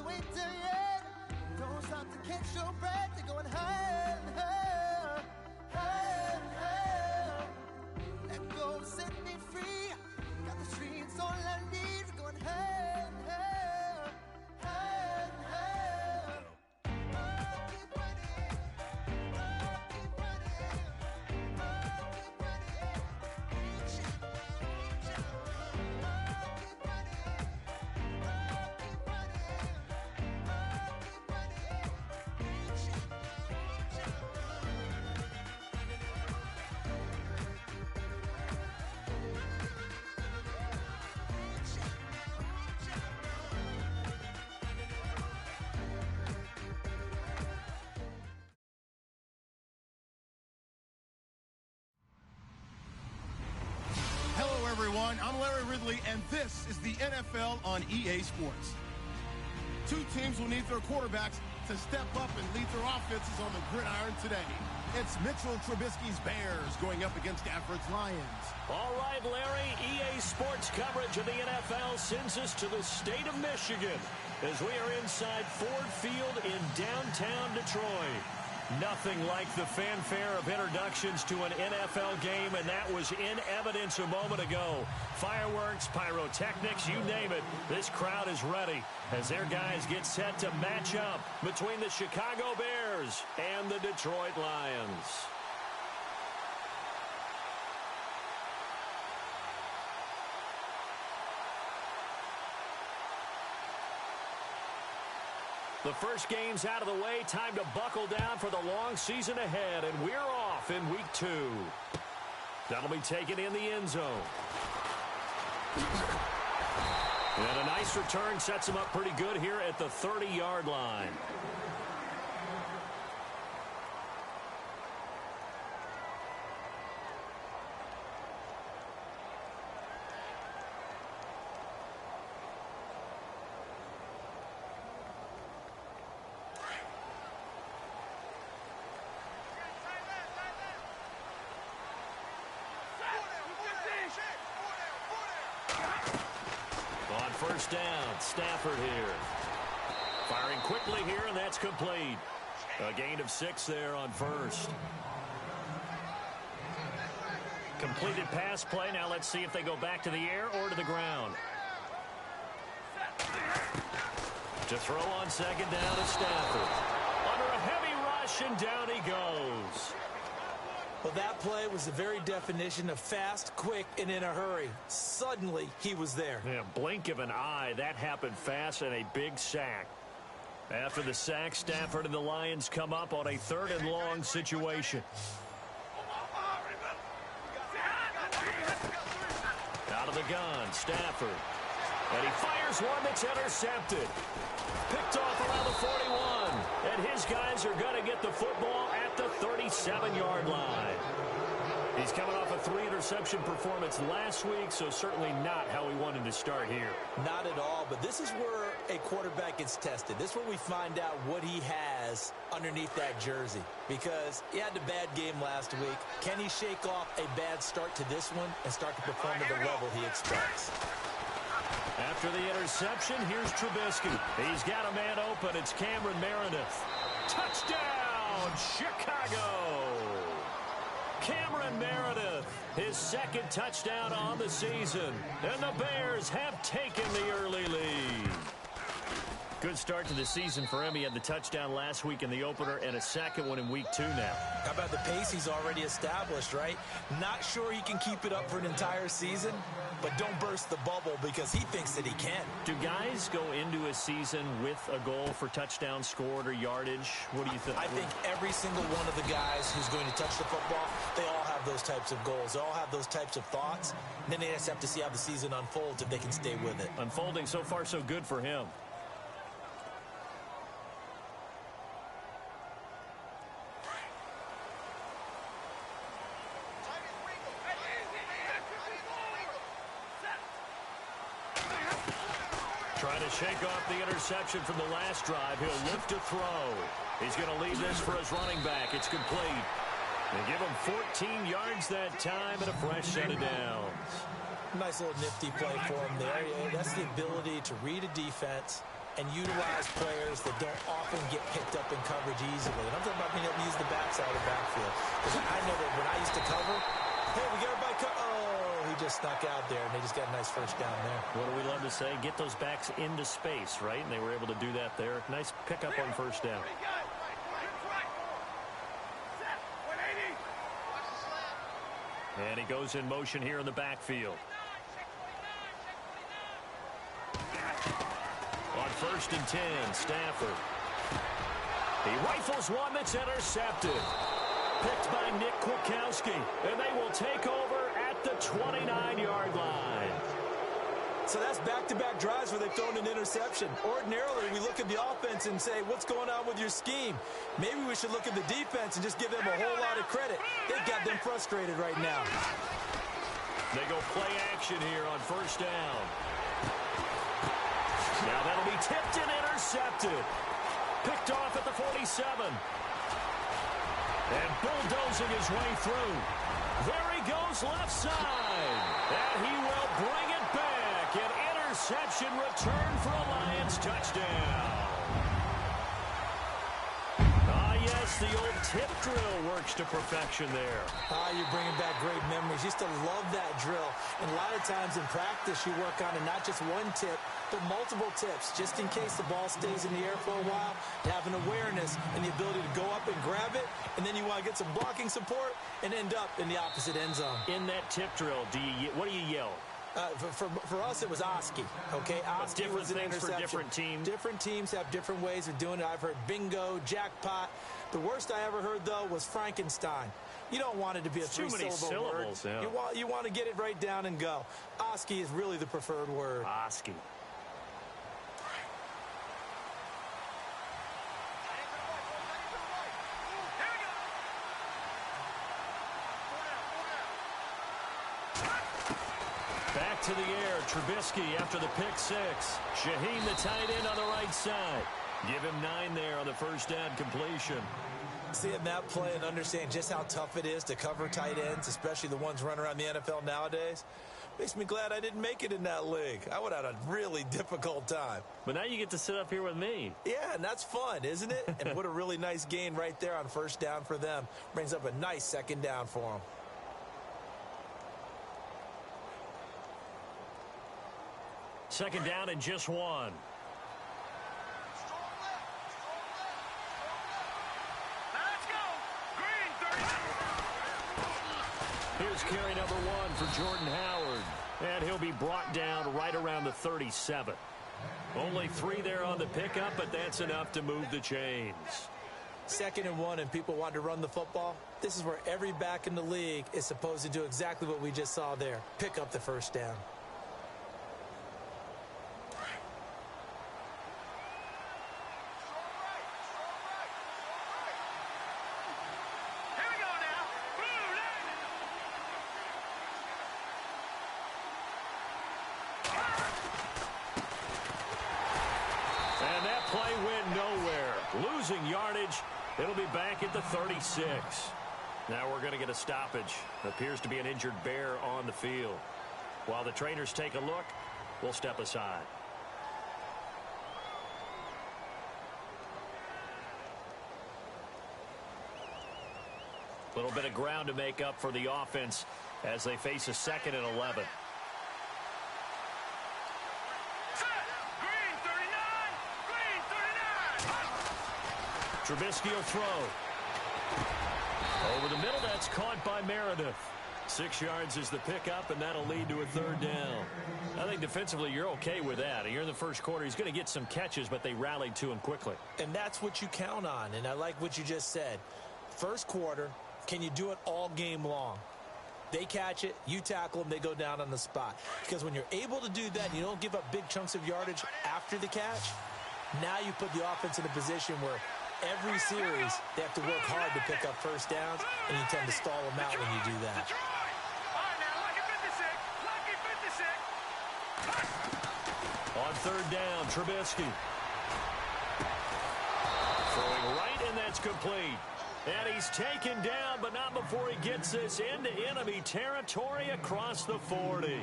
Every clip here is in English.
wait till the end. Don't stop to catch your breath. They're going higher and higher, higher and higher. Let go, set me free. Got the streets all I need. We're going higher and higher, higher and higher. Oh, keep running. Oh, keep running. Oh, keep running. Reach out, reach out. Oh, keep running. Oh, keep running. Oh, keep running. Reach out, reach out. Hello, everyone. I'm Larry Ridley, and this is the NFL on EA Sports. Two teams will need their quarterbacks to step up and lead their offenses on the gridiron today. It's Mitchell Trubisky's Bears going up against Stafford's Lions. All right, Larry, EA Sports coverage of the NFL sends us to the state of Michigan as we are inside Ford Field in downtown Detroit. Nothing like the fanfare of introductions to an NFL game, and that was in evidence a moment ago. Fireworks, pyrotechnics, you name it. This crowd is ready as their guys get set to match up between the Chicago Bears and the Detroit Lions. The first game's out of the way. Time to buckle down for the long season ahead, and we're off in week 2. That'll be taken in the end zone. And a nice return sets him up pretty good here at the 30-yard line. On first down, Stafford here. Firing quickly here, and that's complete. A gain of 6 there on first. Completed pass play. Now let's see if they go back to the air or to the ground. To throw on second down is Stafford. Under a heavy rush, and down he goes. Well, that play was the very definition of fast, quick, and in a hurry. Suddenly, he was there. Yeah, blink of an eye. That happened fast, and a big sack. After the sack, Stafford and the Lions come up on a 3rd and long situation. Out of the gun, Stafford. And he fires one that's intercepted. Picked off around the 41. And his guys are going to get the football at the 37-yard line. He's coming off a 3-interception performance last week, so certainly not how we wanted to start here. Not at all, but this is where a quarterback gets tested. This is where we find out what he has underneath that jersey. Because he had a bad game last week. Can he shake off a bad start to this one and start to perform at the level he expects? After the interception, here's Trubisky. He's got a man open. It's Cameron Meredith. Touchdown, Chicago! Cameron Meredith, his 2nd touchdown on the season. And the Bears have taken the early lead. Good start to the season for him. He had the touchdown last week in the opener and a second one in week 2 now. How about the pace he's already established, right? Not sure he can keep it up for an entire season, but don't burst the bubble because he thinks that he can. Do guys go into a season with a goal for touchdown scored or yardage? What do you think? I think every single one of the guys who's going to touch the football, they all have those types of goals. They all have those types of thoughts. And then they just have to see how the season unfolds if they can stay with it. Unfolding so far so good for him. Trying to shake off the interception from the last drive. He'll lift to throw. He's going to leave this for his running back. It's complete. They give him 14 yards that time and a fresh set of downs. Nice little nifty play for him there. That's the ability to read a defense and utilize players that don't often get picked up in coverage easily. And I'm talking about being able to use the backside of the backfield. Because I know that when I used to cover, hey, we got everybody he just snuck out there, and they just got a nice first down there. What do we love to say? Get those backs into space, right? And they were able to do that there. Nice pickup on first down. And he goes in motion here in the backfield. On 1st and 10, Stafford. He rifles one that's intercepted. Picked by Nick Kwiatkowski. And they will take over at the 29-yard line. So that's back-to-back drives where they've thrown an interception. Ordinarily, we look at the offense and say, what's going on with your scheme? Maybe we should look at the defense and just give them a whole lot of credit. They've got them frustrated right now. They go play action here on first down. Now that'll be tipped and intercepted. Picked off at the 47. And bulldozing his way through. There he goes left side. And he will bring it back. An interception return for a Lions touchdown. Yes, the old tip drill works to perfection there. You're bringing back great memories. Used to love that drill. And a lot of times in practice, you work on it, not just one tip, but multiple tips, just in case the ball stays in the air for a while, to have an awareness and the ability to go up and grab it, and then you want to get some blocking support and end up in the opposite end zone. In that tip drill, what do you yell? For us, it was Oski. Okay, Oski was an interception. For different teams. Different teams have different ways of doing it. I've heard bingo, jackpot. The worst I ever heard, though, was Frankenstein. You don't want it to be a three-syllable word. Yeah. You want to get it right down and go. Oski is really the preferred word. Oski. Back to the air, Trubisky after the pick six. Shaheen, the tight end, on the right side. Give him 9 there on the first down completion. Seeing that play and understand just how tough it is to cover tight ends, especially the ones running around the NFL nowadays, makes me glad I didn't make it in that league. I would have had a really difficult time. But now you get to sit up here with me. Yeah, and that's fun, isn't it? And what a really nice gain right there on first down for them. Brings up a nice second down for them. Second down and just 1. Here's carry number 1 for Jordan Howard. And he'll be brought down right around the 37. Only 3 there on the pickup, but that's enough to move the chains. 2nd and 1, and people want to run the football. This is where every back in the league is supposed to do exactly what we just saw there. Pick up the first down. Losing yardage. It'll be back at the 36. Now we're going to get a stoppage. Appears to be an injured bear on the field. While the trainers take a look, we'll step aside. A little bit of ground to make up for the offense as they face a 2nd and 11. Trubisky will throw. Over the middle, that's caught by Meredith. 6 yards is the pickup, and that'll lead to a 3rd down. I think defensively you're okay with that. You're in the first quarter. He's going to get some catches, but they rallied to him quickly. And that's what you count on, and I like what you just said. First quarter, can you do it all game long? They catch it, you tackle them, they go down on the spot. Because when you're able to do that and you don't give up big chunks of yardage after the catch, now you put the offense in a position where every series, they have to work hard to pick up first downs, and you tend to stall them out when you do that. On 3rd down, Trubisky. Throwing right, and that's complete. And he's taken down, but not before he gets this into enemy territory across the 40.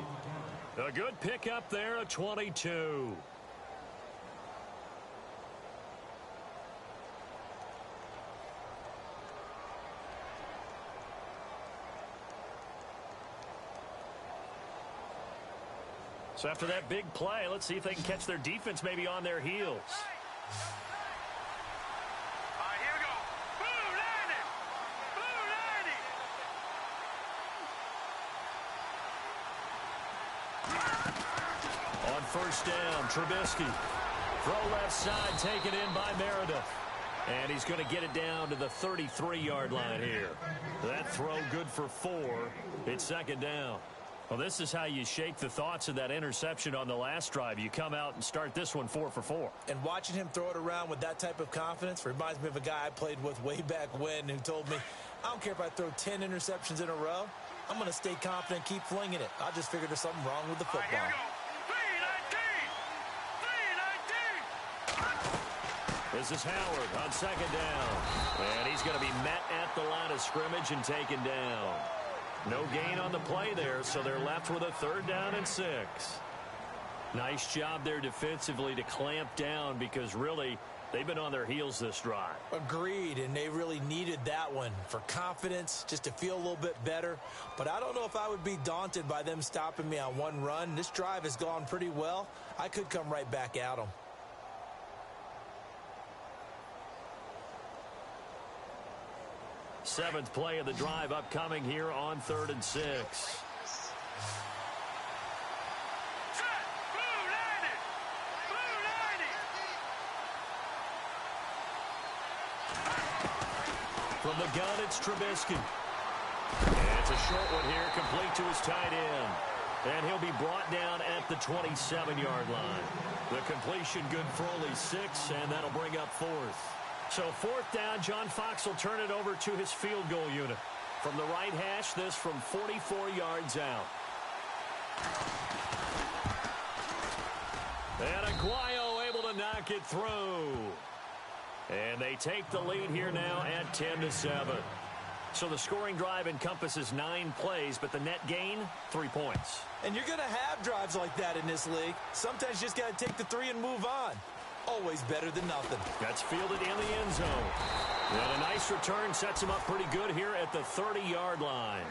A good pickup there, a 22. So after that big play, let's see if they can catch their defense maybe on their heels. On first down, Trubisky. Throw left side, taken in by Meredith. And he's going to get it down to the 33-yard line here. That throw good for 4. It's second down. Well, this is how you shake the thoughts of that interception on the last drive. You come out and start this one 4 for 4. And watching him throw it around with that type of confidence reminds me of a guy I played with way back when who told me, I don't care if I throw 10 interceptions in a row. I'm going to stay confident, keep flinging it. I just figured there's something wrong with the football. This is Howard on second down. And he's going to be met at the line of scrimmage and taken down. No gain on the play there, so they're left with a 3rd down and 6. Nice job there defensively to clamp down because really they've been on their heels this drive. Agreed, and they really needed that one for confidence, just to feel a little bit better. But I don't know if I would be daunted by them stopping me on one run. This drive has gone pretty well. I could come right back at them. Seventh play of the drive upcoming here on 3rd and 6. From the gun, it's Trubisky. And it's a short one here, complete to his tight end. And he'll be brought down at the 27-yard line. The completion good for only 6, and that'll bring up 4th. So 4th down, John Fox will turn it over to his field goal unit. From the right hash, this from 44 yards out. And Aguayo able to knock it through. And they take the lead here now at 10-7. So the scoring drive encompasses 9 plays, but the net gain, 3 points. And you're going to have drives like that in this league. Sometimes you just got to take the 3 and move on. Always better than nothing. That's fielded in the end zone. And a nice return sets him up pretty good here at the 30-yard line.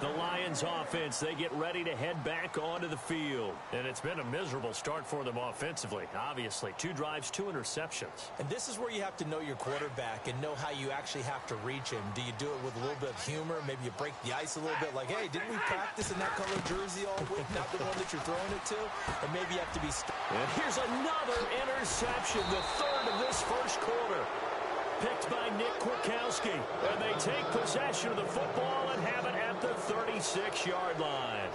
The Lions offense, they get ready to head back onto the field. And it's been a miserable start for them offensively. Obviously, 2 drives, 2 interceptions. And this is where you have to know your quarterback and know how you actually have to reach him. Do you do it with a little bit of humor? Maybe you break the ice a little bit like, hey, didn't we practice in that color jersey all week? Not the one that you're throwing it to? And maybe you have to be... And here's another interception, the 3rd of this first quarter. Picked by Nick Kwiatkowski. And they take possession of the football and have it at the 36-yard line.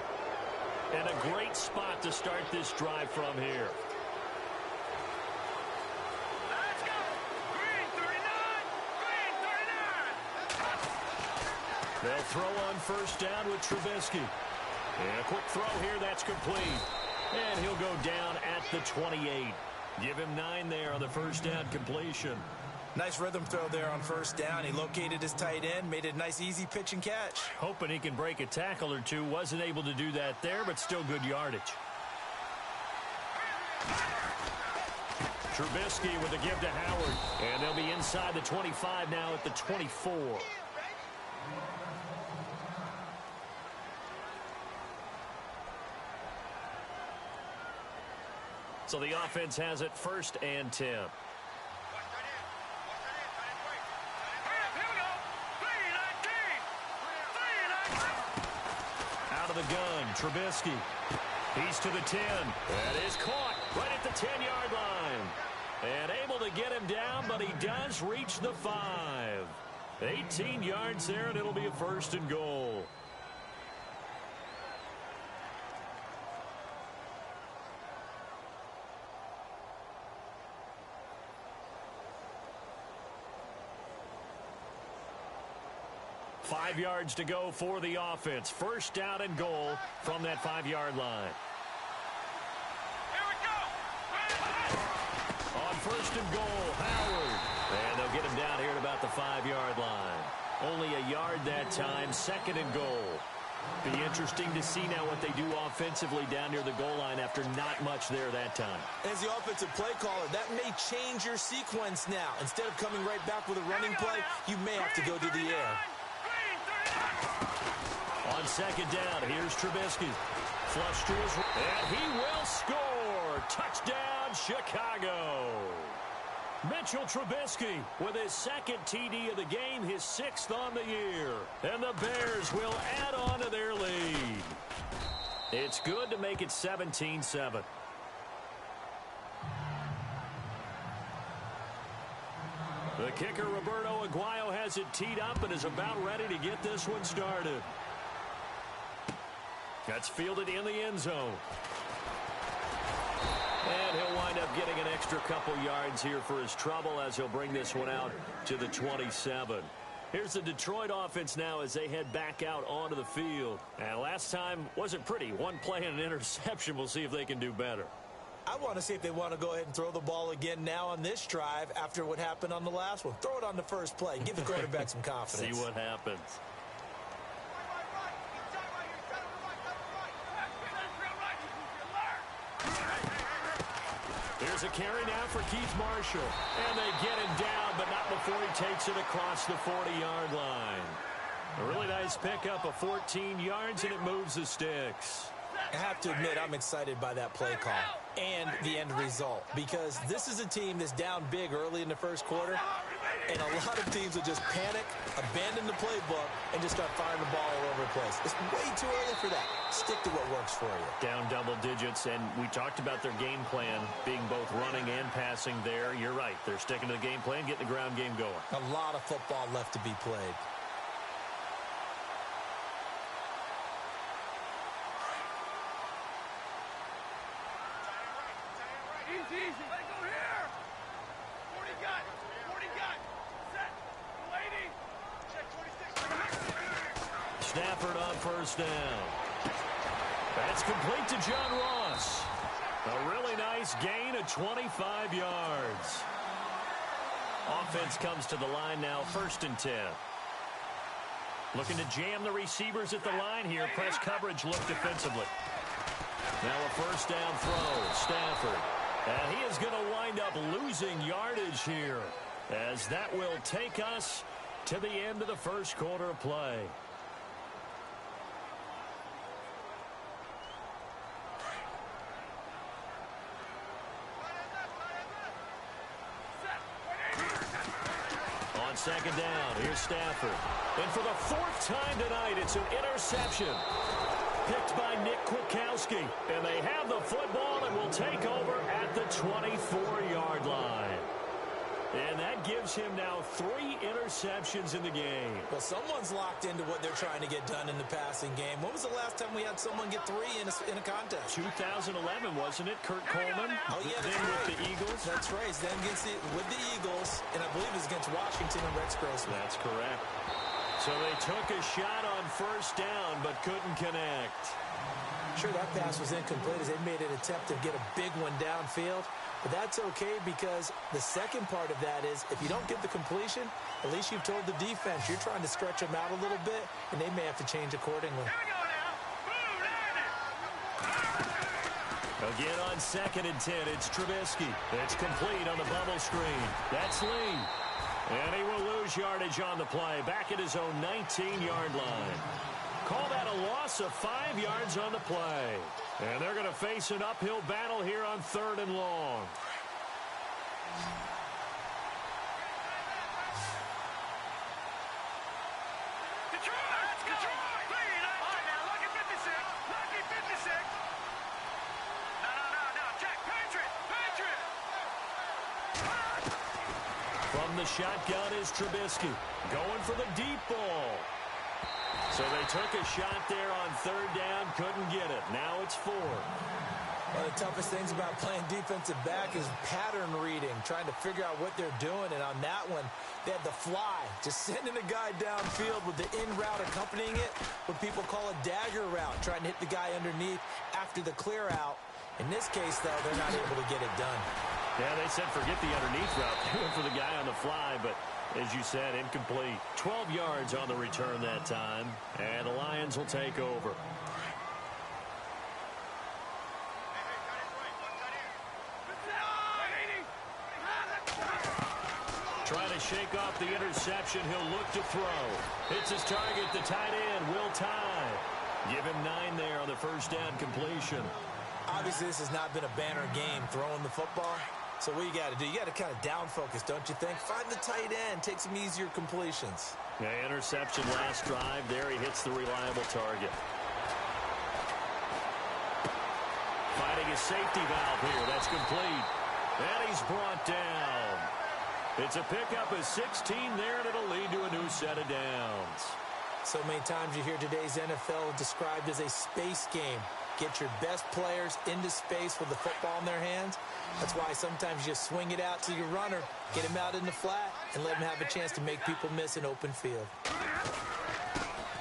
And a great spot to start this drive from here. Let's go! Green 39! Green 39! They'll throw on first down with Trubisky. And a quick throw here, that's complete. And he'll go down at the 28. Give him 9 there on the first down completion. Nice rhythm throw there on first down. He located his tight end, made it a nice easy pitch and catch. Hoping he can break a tackle or two. Wasn't able to do that there, but still good yardage. Trubisky with a give to Howard. And they'll be inside the 25 now at the 24. So the offense has it 1st and 10. Out of the gun, Trubisky. He's to the 10. That is caught right at the 10-yard line. And able to get him down, but he does reach the 5. 18 yards there, and it'll be a 1st and goal. Five yards to go for the offense. 1st down and goal from that 5-yard line. Here we go! On 1st and goal, Howard. And they'll get him down here at about the 5-yard line. Only a yard that time. 2nd and goal. Be interesting to see now what they do offensively down near the goal line after not much there that time. As the offensive play caller, that may change your sequence now. Instead of coming right back with a running play, you may have to go to the air. On 2nd down, here's Trubisky. flush to his right, and he will score. Touchdown, Chicago. Mitchell Trubisky with his second TD of the game, his 6th on the year. And the Bears will add on to their lead. It's good to make it 17-7. The kicker, Roberto Aguayo, has it teed up and is about ready to get this one started. That's fielded in the end zone. And he'll wind up getting an extra couple yards here for his trouble as he'll bring this one out to the 27. Here's the Detroit offense now as they head back out onto the field. And last time wasn't pretty. One play and an interception. We'll see if they can do better. I want to see if they want to go ahead and throw the ball again now on this drive after what happened on the last one. Throw it on the first play. Give the quarterback some confidence. See what happens. Here's a carry now for Keith Marshall. And they get him down, but not before he takes it across the 40-yard line. A really nice pickup of 14 yards, and it moves the sticks. I have to admit, I'm excited by that play call and the end result, because this is a team that's down big early in the first quarter, and a lot of teams will just panic, abandon the playbook, and just start firing the ball all over the place. It's way too early for that. Stick to what works for you. Down double digits, and we talked about their game plan being both running and passing there. You're right. They're sticking to the game plan, getting the ground game going. A lot of football left to be played. Easy. Let it go here. 40 gun. 40 gun. Set. Lady. Check 46. Stafford on first down. That's complete to John Ross. A really nice gain of 25 yards. Offense comes to the line now, 1st and 10. Looking to jam the receivers at the line here. Press coverage look defensively. Now a first down throw. Stafford. And he is going to wind up losing yardage here, as that will take us to the end of the first quarter of play. On second down, here's Stafford. And for the 4th time tonight, it's an interception. Picked by Nick Kwiatkowski. And they have the football and will take over at the 24-yard line. And that gives him now 3 interceptions in the game. Well, someone's locked into what they're trying to get done in the passing game. When was the last time we had someone get 3 in a contest? 2011, wasn't it? Kurt Coleman. Oh, yeah, that's then right. with the Eagles. That's right. Then with the Eagles, and I believe it was against Washington and Rex Grossman. That's correct. So they took a shot on first down, but couldn't connect. Sure, that pass was incomplete as they made an attempt to get a big one downfield. But that's okay, because the second part of that is if you don't get the completion, at least you've told the defense you're trying to stretch them out a little bit, and they may have to change accordingly. Here we go now. Boom, Again on 2nd and 10, it's Trubisky. It's complete on the bubble screen. That's Lee. And he will lose yardage on the play, back at his own 19-yard line. Call that a loss of 5 yards on the play. And they're going to face an uphill battle here on 3rd and long. Detroit, let's go. Detroit. Please, all right, now, lucky 56. Lucky 56. No. Check. Patriot. From the shotgun is Trubisky. Going for the deep ball. So they took a shot there on 3rd down, couldn't get it. Now it's 4. One of the toughest things about playing defensive back is pattern reading, trying to figure out what they're doing. And on that one, they had the fly, just sending a guy downfield with the in route accompanying it, what people call a dagger route, trying to hit the guy underneath after the clear out. In this case, though, they're not able to get it done. Yeah, they said forget the underneath route. They went for the guy on the fly, but as you said, incomplete. 12 yards on the return that time, and the Lions will take over. Trying to shake off the interception. He'll look to throw. Hits his target, the tight end, Will Tye. Give him 9 there on the first down completion. Obviously, this has not been a banner game throwing the football. So what you got to do, you got to kind of down focus, don't you think? Find the tight end, take some easier completions. Yeah, interception last drive. There he hits the reliable target. Finding a safety valve here. That's complete. And he's brought down. It's a pickup of 16 there, and it'll lead to a new set of downs. So many times you hear today's NFL described as a space game. Get your best players into space with the football in their hands. That's why sometimes you swing it out to your runner, get him out in the flat, and let him have a chance to make people miss an open field.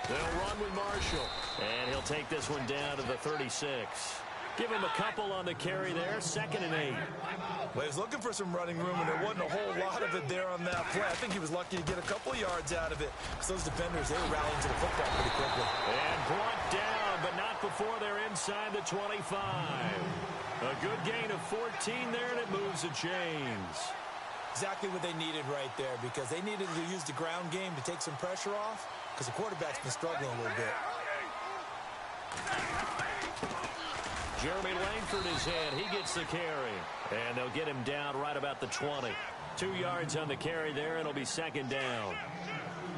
They'll run with Marshall, and he'll take this one down to the 36. Give him a couple on the carry there, 2nd and 8. Well, he was looking for some running room, and there wasn't a whole lot of it there on that play. I think he was lucky to get a couple of yards out of it, because those defenders, they were rallying to the football pretty quickly. And brought down, but not before they're inside the 25. A good gain of 14 there, and it moves the chains. Exactly what they needed right there, because they needed to use the ground game to take some pressure off, because the quarterback's been struggling a little bit. Jeremy Langford is in. He gets the carry. And they'll get him down right about the 20. 2 yards on the carry there, and it'll be 2nd down.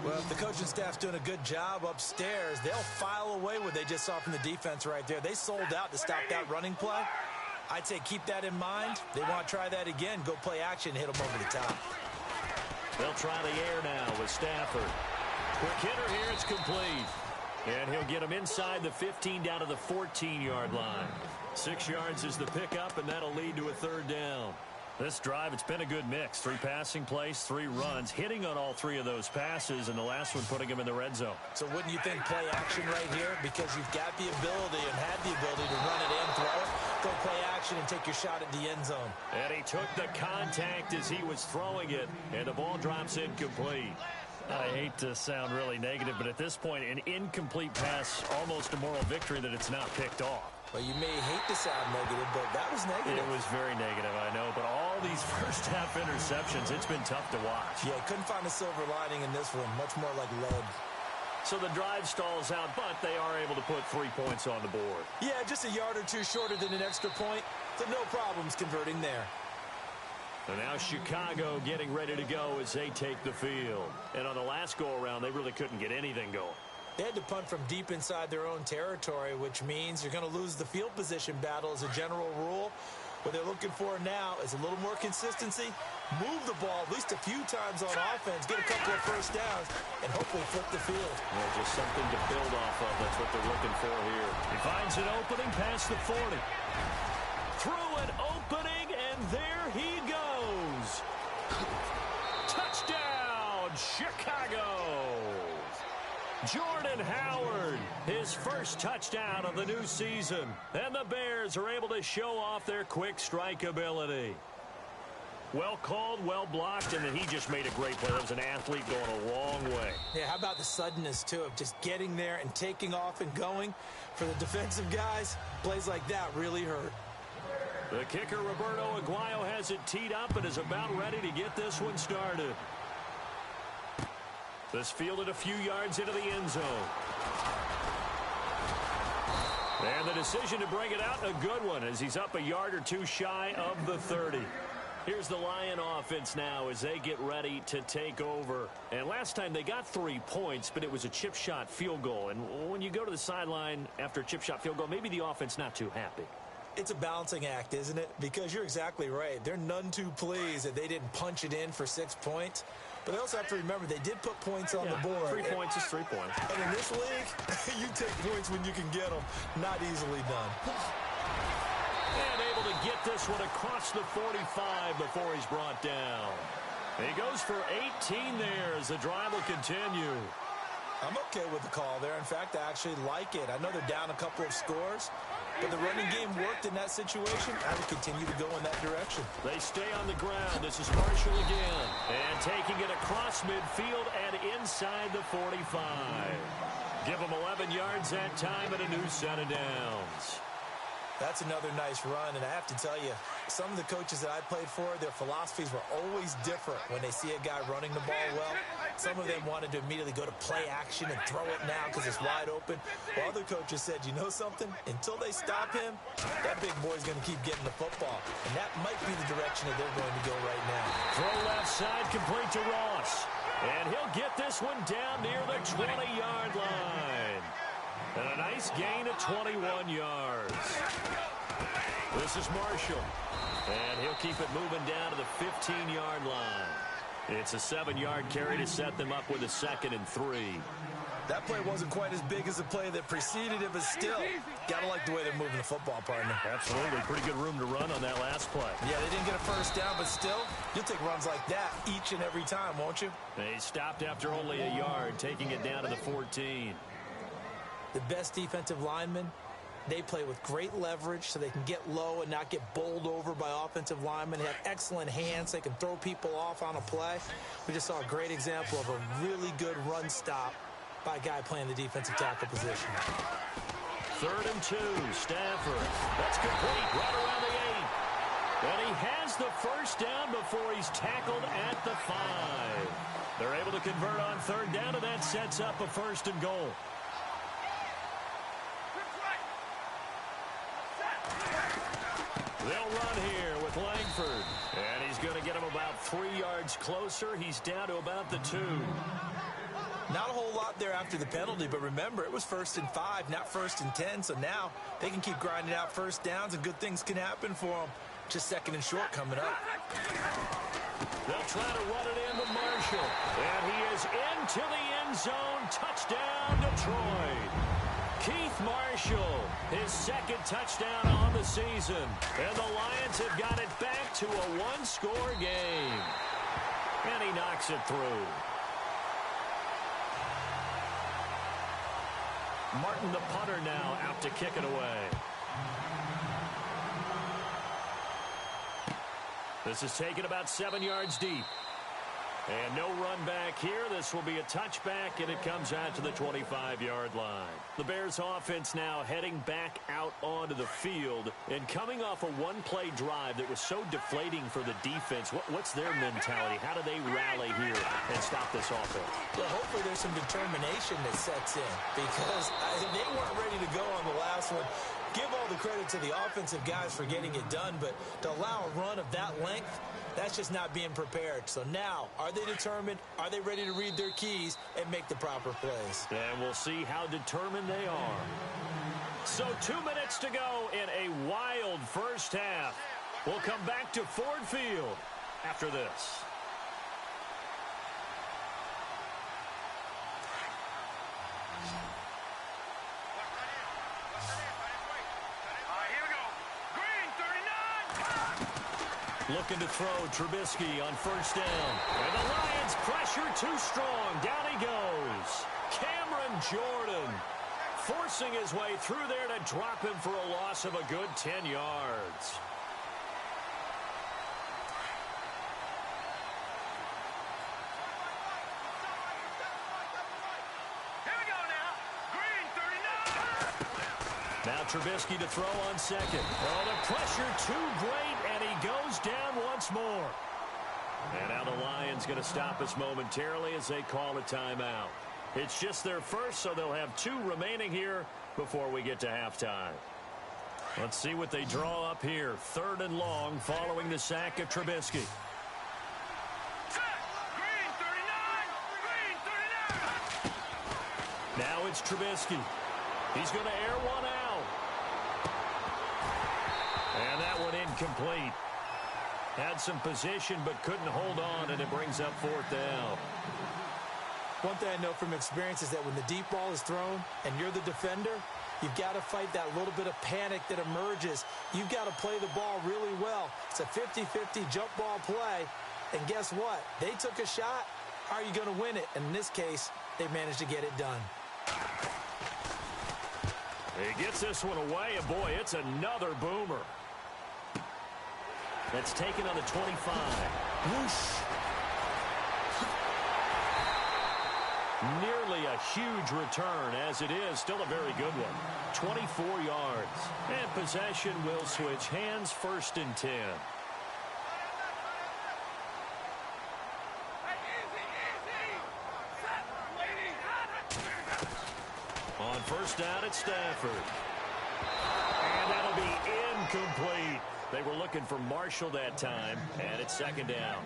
Well, if the coaching staff's doing a good job upstairs, they'll file away what they just saw from the defense right there. They sold out to stop that running play. I'd say keep that in mind. They want to try that again. Go play action, hit them over the top. They'll try the air now with Stafford. Quick hitter here. It's complete. And he'll get him inside the 15 down to the 14-yard line. 6 yards is the pickup, and that'll lead to a 3rd down. This drive, it's been a good mix. 3 passing plays, 3 runs, hitting on all 3 of those passes, and the last one putting him in the red zone. So wouldn't you think play action right here? Because you've got the ability and had the ability to run it in, throw it, go play action, and take your shot at the end zone. And he took the contact as he was throwing it, and the ball drops incomplete. I hate to sound really negative, but at this point, an incomplete pass, almost a moral victory that it's not picked off. Well, you may hate to sound negative, but that was negative. It was very negative, I know, but all these first-half interceptions, it's been tough to watch. Yeah, couldn't find a silver lining in this one, much more like lead. So the drive stalls out, but they are able to put 3 points on the board. Yeah, just a yard or two shorter than an extra point, so no problems converting there. And now Chicago getting ready to go as they take the field. And on the last go-around, they really couldn't get anything going. They had to punt from deep inside their own territory, which means you're going to lose the field position battle as a general rule. What they're looking for now is a little more consistency, move the ball at least a few times on offense, get a couple of first downs, and hopefully flip the field. Yeah, just something to build off of. That's what they're looking for here. He finds an opening past the 40. Through an opening, and there he goes. Touchdown, Chicago. Jordan Howard, his first touchdown of the new season. And the Bears are able to show off their quick strike ability. Well called, well blocked, and then he just made a great play. That was an athlete going a long way. Yeah, how about the suddenness, too, of just getting there and taking off and going? For the defensive guys, plays like that really hurt. The kicker, Roberto Aguayo, has it teed up and is about ready to get this one started. This fielded a few yards into the end zone. And the decision to bring it out, a good one, as he's up a yard or two shy of the 30. Here's the Lion offense now as they get ready to take over. And last time they got 3 points, but it was a chip shot field goal. And when you go to the sideline after a chip shot field goal, maybe the offense not too happy. It's a balancing act, isn't it? Because you're exactly right. They're none too pleased that they didn't punch it in for 6 points. But they also have to remember they did put points on the board. 3 points is 3 points. And in this league, you take points when you can get them. Not easily done. And able to get this one across the 45 before he's brought down. He goes for 18 there as the drive will continue. I'm okay with the call there. In fact, I actually like it. I know they're down a couple of scores, but the running game worked in that situation. I would continue to go in that direction. They stay on the ground. This is Marshall again. And taking it across midfield and inside the 45. Give them 11 yards that time and a new set of downs. That's another nice run, and I have to tell you, some of the coaches that I played for, their philosophies were always different when they see a guy running the ball well. Some of them wanted to immediately go to play action and throw it now because it's wide open. While other coaches said, you know something? Until they stop him, that big boy's going to keep getting the football, and that might be the direction that they're going to go right now. Throw left side complete to Ross, and he'll get this one down near the 20-yard line. And a nice gain of 21 yards. This is Marshall. And he'll keep it moving down to the 15-yard line. It's a 7-yard carry to set them up with a 2nd and 3. That play wasn't quite as big as the play that preceded it, but still, got to like the way they're moving the football, partner. Absolutely. Pretty good room to run on that last play. Yeah, they didn't get a first down, but still, you'll take runs like that each and every time, won't you? They stopped after only a yard, taking it down to the 14. The best defensive linemen, they play with great leverage so they can get low and not get bowled over by offensive linemen. They have excellent hands. They can throw people off on a play. We just saw a great example of a really good run stop by a guy playing the defensive tackle position. 3rd and 2, Stafford. That's complete right around the 8. And he has the first down before he's tackled at the 5. They're able to convert on 3rd down, and that sets up a 1st and goal. They'll run here with Langford. And he's going to get him about 3 yards closer. He's down to about the 2. Not a whole lot there after the penalty, but remember, it was 1st and 5, not 1st and 10. So now they can keep grinding out first downs, and good things can happen for them. Just 2nd and short coming up. They'll try to run it in with Marshall. And he is into the end zone. Touchdown, Detroit. Keith Marshall, his 2nd touchdown on the season. And the Lions have got it back to a 1-score game. And he knocks it through. Martin, the punter, now out to kick it away. This is taken about 7 yards deep. And no run back here. This will be a touchback, and it comes out to the 25-yard line. The Bears offense now heading back out onto the field and coming off a one-play drive that was so deflating for the defense. What's their mentality? How do they rally here and stop this offense? Well, hopefully there's some determination that sets in because they weren't ready to go on the last one. Give all the credit to the offensive guys for getting it done, but to allow a run of that length, that's just not being prepared. So now, are they determined? Are they ready to read their keys and make the proper plays? And we'll see how determined they are. So 2 minutes to go in a wild first half. We'll come back to Ford Field after this. Looking to throw Trubisky on first down. And the Lions pressure too strong. Down he goes. Cameron Jordan forcing his way through there to drop him for a loss of a good 10 yards. Here we go now. Green 39. Now Trubisky to throw on 2nd. Oh, the pressure too great, and he goes down once more. And now the Lions going to stop us momentarily as they call a timeout. It's just their first, so they'll have 2 remaining here before we get to halftime. Let's see what they draw up here. 3rd and long following the sack of Trubisky. Green 39. Green 39. Now it's Trubisky. He's going to air one out. And that one incomplete. Had some position but couldn't hold on, and it brings up 4th down. One thing I know from experience is that when the deep ball is thrown and you're the defender, you've got to fight that little bit of panic that emerges. You've got to play the ball really well. It's a 50-50 jump ball play. And guess what? They took a shot. Are you going to win it? And in this case, they managed to get it done. He gets this one away, and boy, it's another boomer. That's taken on the 25. Whoosh. Nearly a huge return, as it is still a very good one. 24 yards. And possession will switch hands, 1st and 10. On 1st down, it's Stafford. And that'll be incomplete. They were looking for Marshall that time, and it's 2nd down.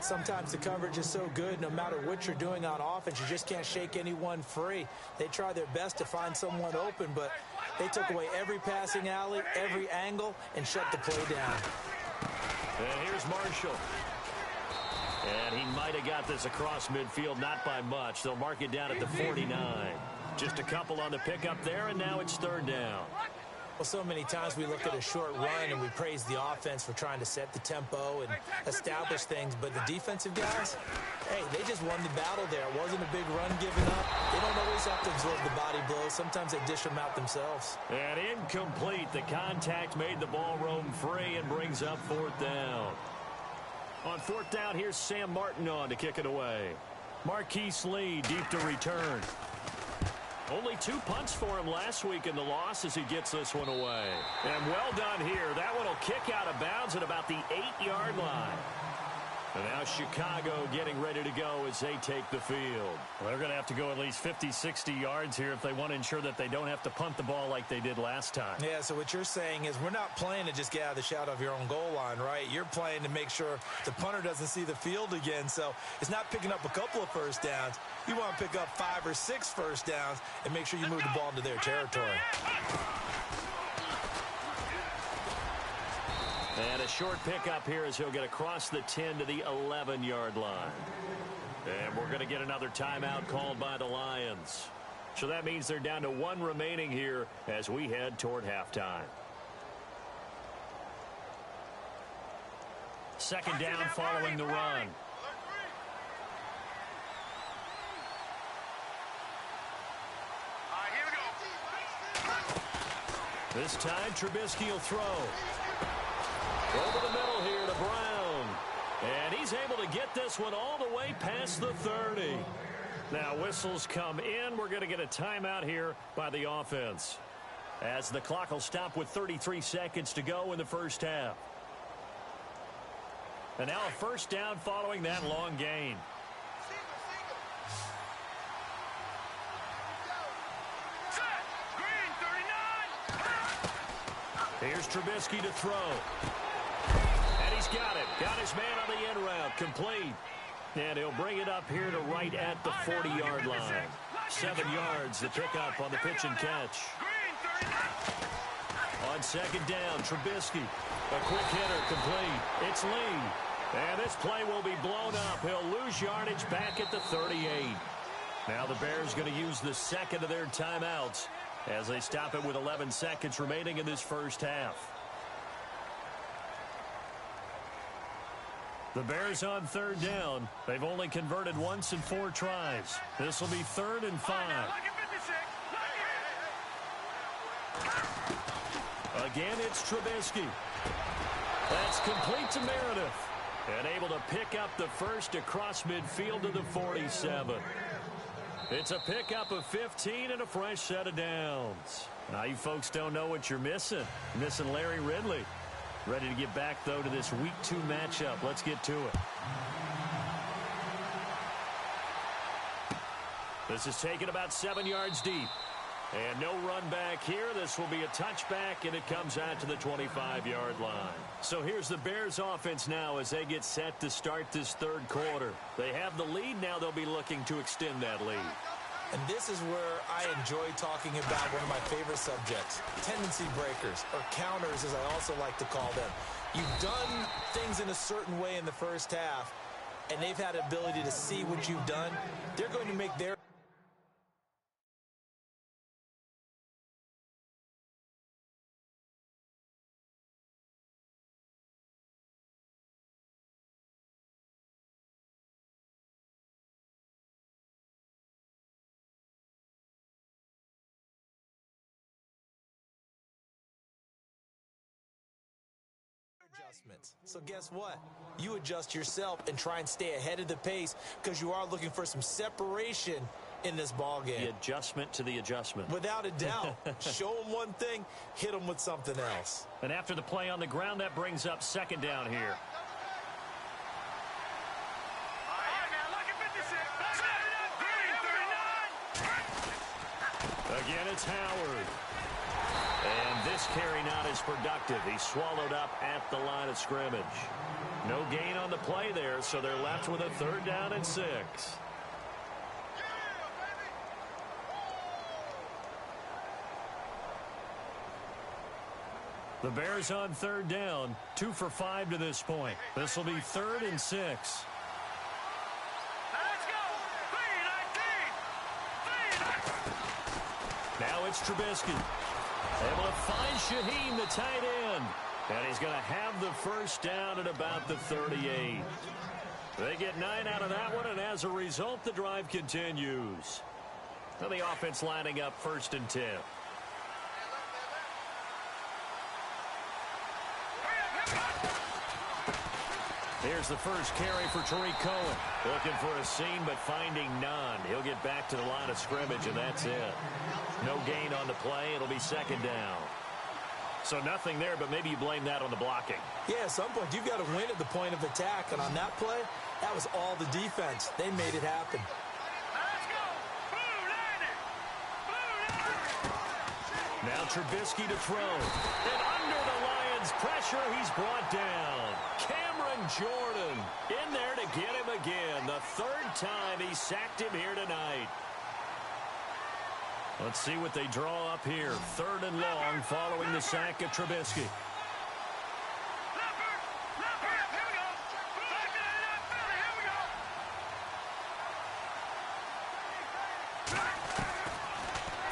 Sometimes the coverage is so good, no matter what you're doing on offense, you just can't shake anyone free. They try their best to find someone open, but they took away every passing alley, every angle, and shut the play down. And here's Marshall. And he might have got this across midfield, not by much. They'll mark it down at the 49. Just a couple on the pickup there, and now it's 3rd down. Well, so many times we look at a short run and we praise the offense for trying to set the tempo and establish things, but the defensive guys, hey, they just won the battle there. It wasn't a big run given up. They don't always have to absorb the body blows. Sometimes they dish them out themselves. And incomplete. The contact made the ball roam free and brings up 4th down. On 4th down, here's Sam Martin on to kick it away. Marquise Lee deep to return. Only 2 punts for him last week in the loss as he gets this one away. And well done here. That one will kick out of bounds at about the 8-yard line. And now Chicago getting ready to go as they take the field. Well, they're going to have to go at least 50, 60 yards here if they want to ensure that they don't have to punt the ball like they did last time. Yeah, so what you're saying is we're not playing to just get out of the shadow of your own goal line, right? You're playing to make sure the punter doesn't see the field again. So it's not picking up a couple of 1st downs. You want to pick up 5 or 6 1st downs and make sure you move the ball into their territory. And a short pickup here as he'll get across the 10 to the 11-yard line. And we're going to get another timeout called by the Lions. So that means they're down to 1 remaining here as we head toward halftime. 2nd down following the run. This time Trubisky will throw. Over the middle here to Brown. And he's able to get this one all the way past the 30. Now whistles come in. We're going to get a timeout here by the offense, as the clock will stop with 33 seconds to go in the 1st half. And now a 1st down following that long gain. Here's Trubisky to throw. And he's got it. Got his man on the end route. Complete. And he'll bring it up here to right at the 40-yard line. 7 yards the pickup on the pitch and catch. On 2nd down, Trubisky. A quick hitter complete. It's Lee. And this play will be blown up. He'll lose yardage back at the 38. Now the Bears going to use the 2nd of their timeouts as they stop it with 11 seconds remaining in this 1st half. The Bears on 3rd down. They've only converted once in 4 tries. This will be 3rd and 5. Again, it's Trubisky. That's complete to Meredith. And able to pick up the 1st across midfield to the 47. It's a pickup of 15 and a fresh set of downs. Now you folks don't know what you're missing. You're missing Larry Ridley. Ready to get back, though, to this Week 2 matchup. Let's get to it. This is taken about 7 yards deep. And no run back here. This will be a touchback, and it comes out to the 25-yard line. So here's the Bears offense now as they get set to start this 3rd quarter. They have the lead. Now they'll be looking to extend that lead. And this is where I enjoy talking about one of my favorite subjects, tendency breakers, or counters as I also like to call them. You've done things in a certain way in the 1st half, and they've had the ability to see what you've done. They're going to make their adjustments. So guess what? You adjust yourself and try and stay ahead of the pace because you are looking for some separation in this ball game. The adjustment to the adjustment. Without a doubt. Show them one thing, hit them with something else. And after the play on the ground, that brings up second down here. Again, it's Howard. And this carry not as productive. He's swallowed up at the line of scrimmage. No gain on the play there, so they're left with a 3rd down and 6. The Bears on 3rd down, 2 for 5 to this point. This will be 3rd and 6. Now it's Trubisky. Able to find Shaheen, the tight end. And he's going to have the first down at about the 38. They get 9 out of that one, and as a result, the drive continues. Now the offense lining up 1st and 10. Here's the first carry for Tariq Cohen. Looking for a seam, but finding none. He'll get back to the line of scrimmage, and that's it. No gain on the play. It'll be 2nd down. So nothing there, but maybe you blame that on the blocking. Yeah, at some point, you've got to win at the point of attack. And on that play, that was all the defense. They made it happen. Now Trubisky to throw. And under the Lions' pressure, he's brought down. Jordan in there to get him again. The 3rd time he sacked him here tonight. Let's see what they draw up here. 3rd and long following the sack of Trubisky.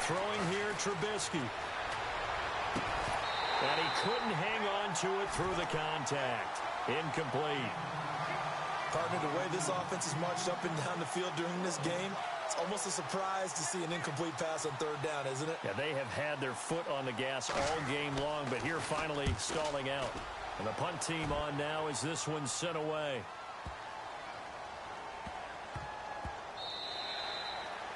Throwing here, Trubisky. And he couldn't hang on to it through the contact. Incomplete. Partner, the way this offense has marched up and down the field during this game, it's almost a surprise to see an incomplete pass on 3rd down, isn't it? Yeah, they have had their foot on the gas all game long, but here finally stalling out. And the punt team on now as this one's sent away.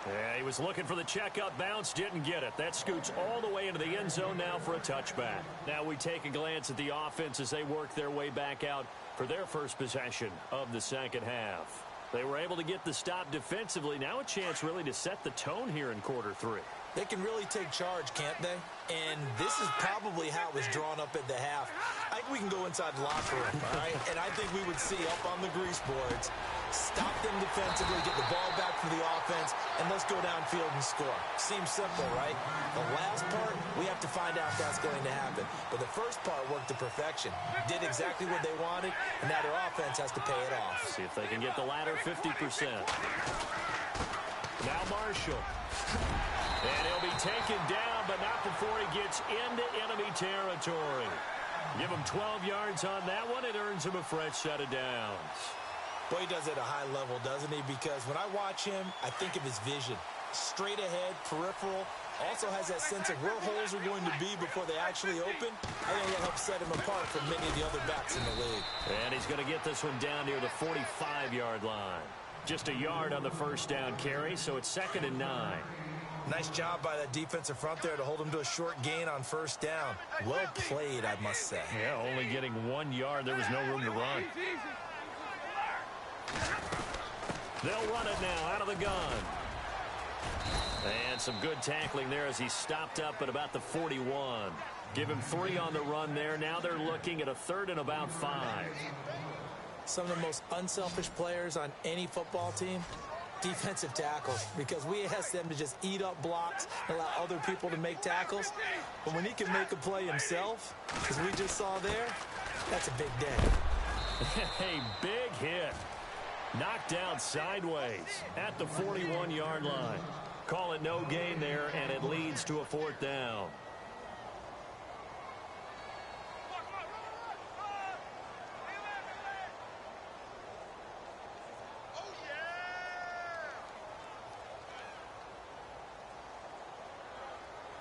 Yeah, he was looking for the checkup bounce, didn't get it. That scoots all the way into the end zone now for a touchback. Now we take a glance at the offense as they work their way back out for their first possession of the 2nd half. They were able to get the stop defensively. Now a chance really to set the tone here in quarter 3. They can really take charge, can't they? And this is probably how it was drawn up at the half. I think we can go inside the locker room, all right? And I think we would see up on the grease boards, stop them defensively, get the ball back for the offense, and let's go downfield and score. Seems simple, right? The last part, we have to find out if that's going to happen. But the first part worked to perfection. Did exactly what they wanted, and now their offense has to pay it off. See if they can get the latter 50%. Now Marshall. And he'll be taken down, but not before he gets into enemy territory. Give him 12 yards on that one. It earns him a fresh set of downs. Boy, he does it at a high level, doesn't he? Because when I watch him, I think of his vision. Straight ahead, peripheral. Also has that sense of where holes are going to be before they actually open. I think that helps set him apart from many of the other backs in the league. And he's going to get this one down near the 45-yard line. Just a yard on the first down carry, so it's 2nd and 9. Nice job by that defensive front there to hold him to a short gain on first down. Well played, I must say. Yeah, only getting 1 yard. There was no room to run. They'll run it now out of the gun. And some good tackling there as he stopped up at about the 41. Give him 3 on the run there. Now they're looking at a 3rd and about 5. Some of the most unselfish players on any football team, defensive tackles, because we ask them to just eat up blocks and allow other people to make tackles. But when he can make a play himself, as we just saw there, that's a big day. A big hit. Knocked down sideways at the 41-yard line. Call it no gain there, and it leads to a 4th down.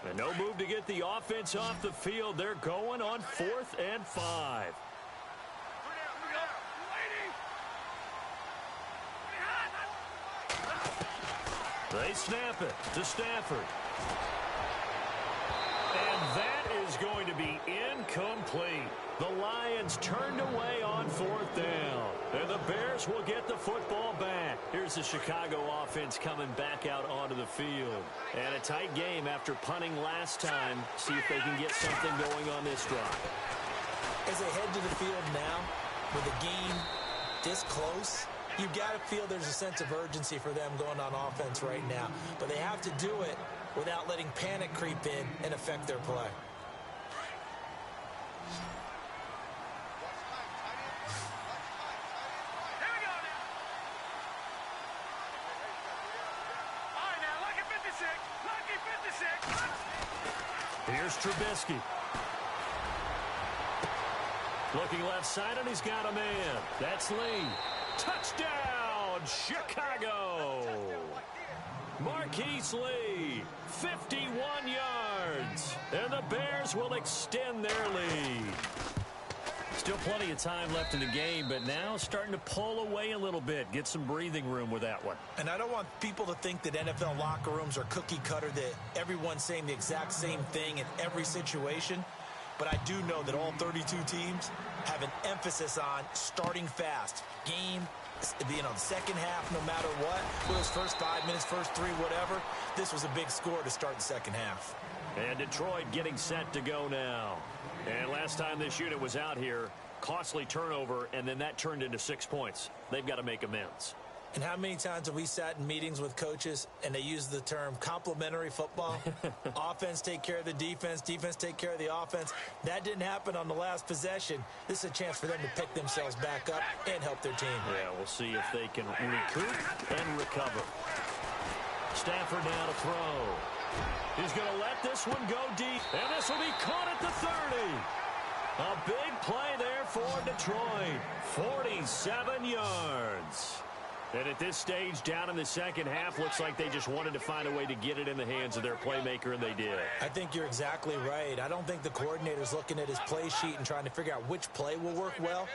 And no move to get the offense off the field. They're going on 4th and 5. The They snap it to Stafford. And that is going to be incomplete. The Lions turned away on 4th down. And the Bears will get the football back. Here's the Chicago offense coming back out onto the field. And a tight game after punting last time. See if they can get something going on this drive. As they head to the field now, with a game this close, you've got to feel there's a sense of urgency for them going on offense right now. But they have to do it without letting panic creep in and affect their play. Here we go now. All right, now, lucky 56. Lucky 56. Here's Trubisky. Looking left side, and he's got a man. That's Lee. Touchdown, Chicago. Marquise Lee, 51 yards. And the Bears will extend their lead. Still plenty of time left in the game, but now starting to pull away a little bit. Get some breathing room with that one. And I don't want people to think that NFL locker rooms are cookie cutter, that everyone's saying the exact same thing in every situation. But I do know that all 32 teams have an emphasis on starting fast. Game, the second half, no matter what, whether it's first 5 minutes, first 3, whatever, this was a big score to start the second half. And Detroit getting set to go now. And last time this unit was out here, costly turnover, and then that turned into 6 points. They've got to make amends. And how many times have we sat in meetings with coaches and they use the term complementary football? Offense take care of the defense, defense take care of the offense. That didn't happen on the last possession. This is a chance for them to pick themselves back up and help their team. Yeah, we'll see if they can recoup and recover. Stafford now to throw. He's going to let this one go deep, and this will be caught at the 30. A big play there for Detroit. 47 yards. And at this stage, down in the second half, looks like they just wanted to find a way to get it in the hands of their playmaker, and they did. I think you're exactly right. I don't think the coordinator's looking at his play sheet and trying to figure out which play will work well.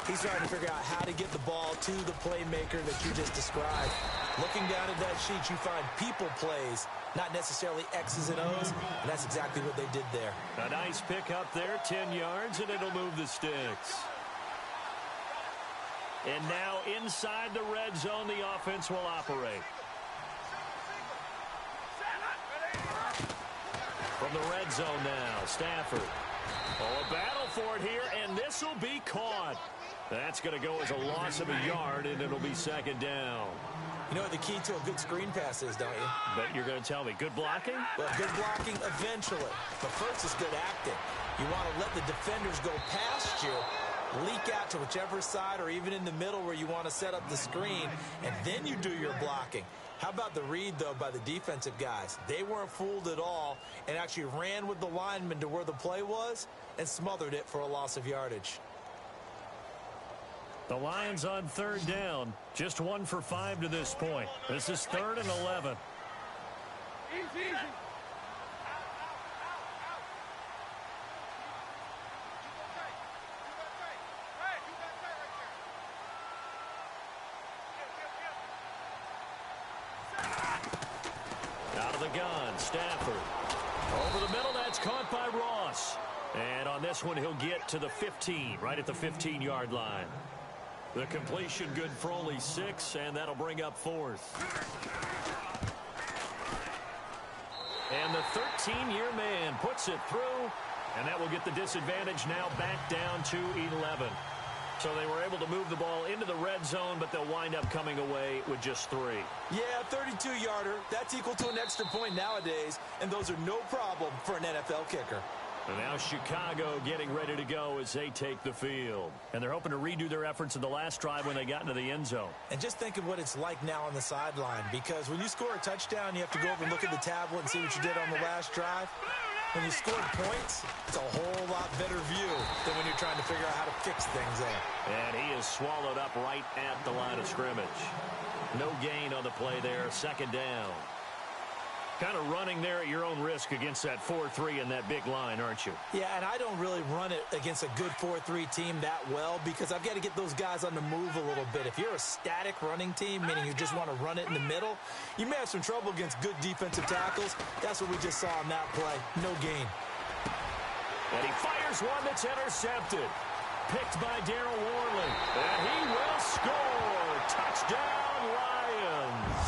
He's trying to figure out how to get the ball to the playmaker that you just described. Looking down at that sheet, you find people plays, not necessarily X's and O's, and that's exactly what they did there. A nice pick up there, 10 yards, and it'll move the sticks. And now inside the red zone, the offense will operate. From the red zone now, Stafford. Oh, a battle for it here, and this will be caught. That's going to go as a loss of a yard, and it'll be second down. You know what the key to a good screen pass is, don't you? Bet you're going to tell me. Good blocking? Well, good blocking eventually. But first is good acting. You want to let the defenders go past you, leak out to whichever side or even in the middle where you want to set up the screen, and then you do your blocking. How about the read, though, by the defensive guys? They weren't fooled at all and actually ran with the lineman to where the play was and smothered it for a loss of yardage. The Lions on third down. Just 1 for 5 to this point. This is 3rd and 11. Easy. Out of the gun, Stafford. Over the middle, that's caught by Ross. And on this one, he'll get to the 15, right at the 15-yard line. The completion good for only 6, and that'll bring up 4th. And the 13-year man puts it through, and that will get the disadvantage now back down to 11. So they were able to move the ball into the red zone, but they'll wind up coming away with just 3. Yeah, 32-yarder. That's equal to an extra point nowadays, and those are no problem for an NFL kicker. And now Chicago getting ready to go as they take the field. And they're hoping to redo their efforts in the last drive when they got into the end zone. And just think of what it's like now on the sideline, because when you score a touchdown, you have to go over and look at the tablet and see what you did on the last drive. When you scored points, it's a whole lot better view than when you're trying to figure out how to fix things there. And he is swallowed up right at the line of scrimmage. No gain on the play there, second down. Kind of running there at your own risk against that 4-3 and that big line, aren't you? Yeah, and I don't really run it against a good 4-3 team that well because I've got to get those guys on the move a little bit. If you're a static running team, meaning you just want to run it in the middle, you may have some trouble against good defensive tackles. That's what we just saw on that play. No gain. And he fires one that's intercepted. Picked by Darryl Worley. And he will score. Touchdown, Lions.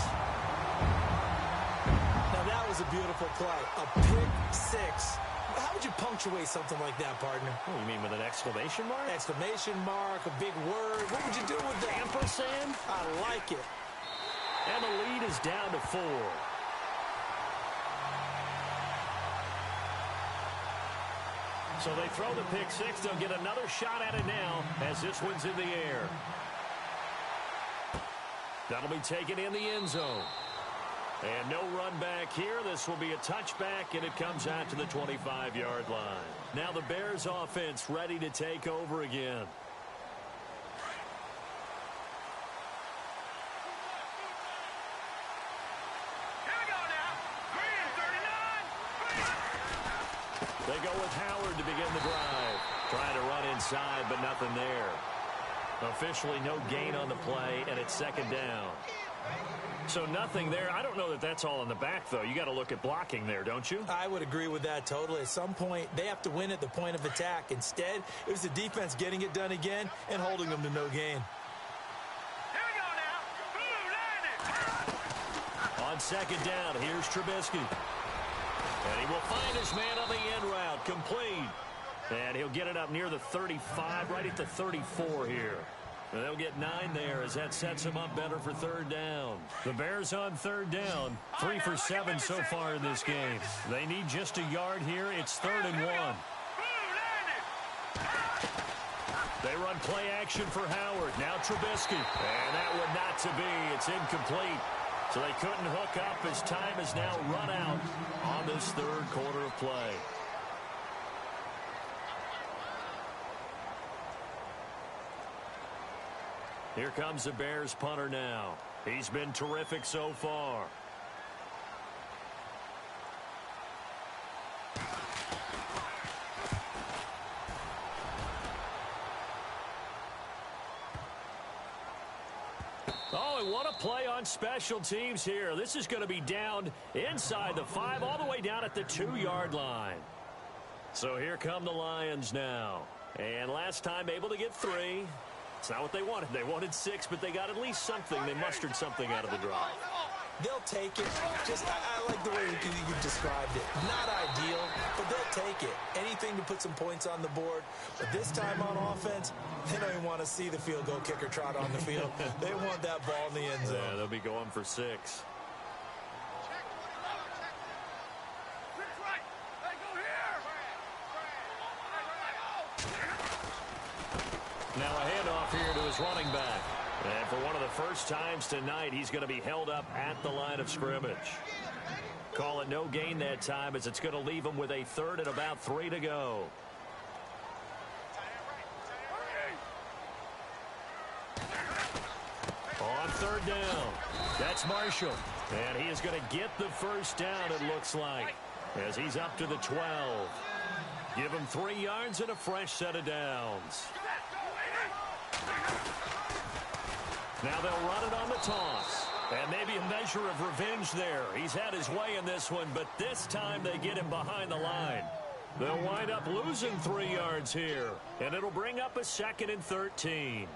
Now, that was a beautiful play. A pick six. How would you punctuate something like that, partner? Oh, you mean with an exclamation mark? Exclamation mark, a big word. What would you do with that? Ampersand? I like it. And the lead is down to 4. So they throw the pick six. They'll get another shot at it now as this one's in the air. That'll be taken in the end zone. And no run back here. This will be a touchback, and it comes out to the 25-yard line. Now the Bears offense ready to take over again. They go with Howard to begin the drive. Trying to run inside, but nothing there. Officially no gain on the play, and it's second down. So nothing there. I don't know that that's all in the back, though. You got to look at blocking there, don't you? I would agree with that totally. At some point, they have to win at the point of attack. Instead, it was the defense getting it done again and holding them to no gain. Here we go now. On second down, here's Trubisky. And he will find his man on the end route. Complete. And he'll get it up near the 35, right at the 34 here. And they'll get 9 there as that sets him up better for third down. The Bears on third down. 3 for 7 so far in this game. They need just a yard here. It's 3rd and 1. They run play action for Howard. Now Trubisky. And that one not to be. It's incomplete. So they couldn't hook up as time is now run out on this third quarter of play. Here comes the Bears punter now. He's been terrific so far. Oh, and what a play on special teams here. This is going to be down inside the 5, all the way down at the 2-yard line. So here come the Lions now. And last time able to get 3. It's not what they wanted. They wanted 6, but they got at least something. They mustered something out of the drive. They'll take it. I like the way you described it. Not ideal, but they'll take it. Anything to put some points on the board. But this time on offense, they don't even want to see the field goal kicker trot on the field. They want that ball in the end zone. Yeah, they'll be going for 6. Now a handoff here to his running back. And for one of the first times tonight, he's going to be held up at the line of scrimmage. Call it no gain that time as it's going to leave him with a 3rd and about 3 to go. On 3rd down, that's Marshall. And he is going to get the first down, it looks like, as he's up to the 12. Give him 3 yards and a fresh set of downs. Now they'll run it on the toss. And maybe a measure of revenge there. He's had his way in this one, but this time they get him behind the line. They'll wind up losing 3 yards here. And it'll bring up a 2nd and 13.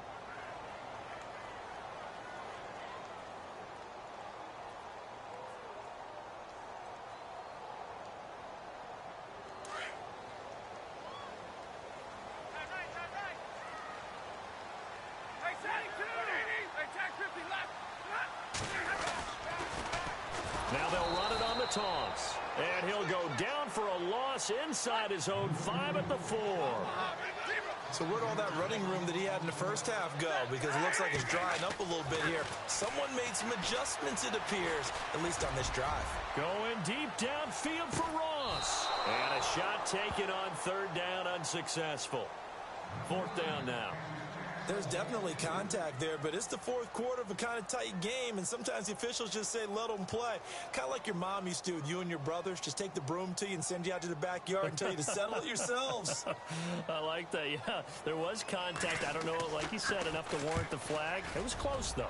Now they'll run it on the toss. And he'll go down for a loss inside his own 5 at the 4. So where'd all that running room that he had in the first half go? Because it looks like it's drying up a little bit here. Someone made some adjustments, it appears, at least on this drive. Going deep downfield for Ross. And a shot taken on 3rd down, unsuccessful. 4th down now. There's definitely contact there, but it's the fourth quarter of a kind of tight game, and sometimes the officials just say, let them play. Kind of like your mom used to with you and your brothers. Just take the broom to you and send you out to the backyard and tell you to settle it yourselves. I like that, yeah. There was contact. I don't know, like you said, enough to warrant the flag. It was close, though.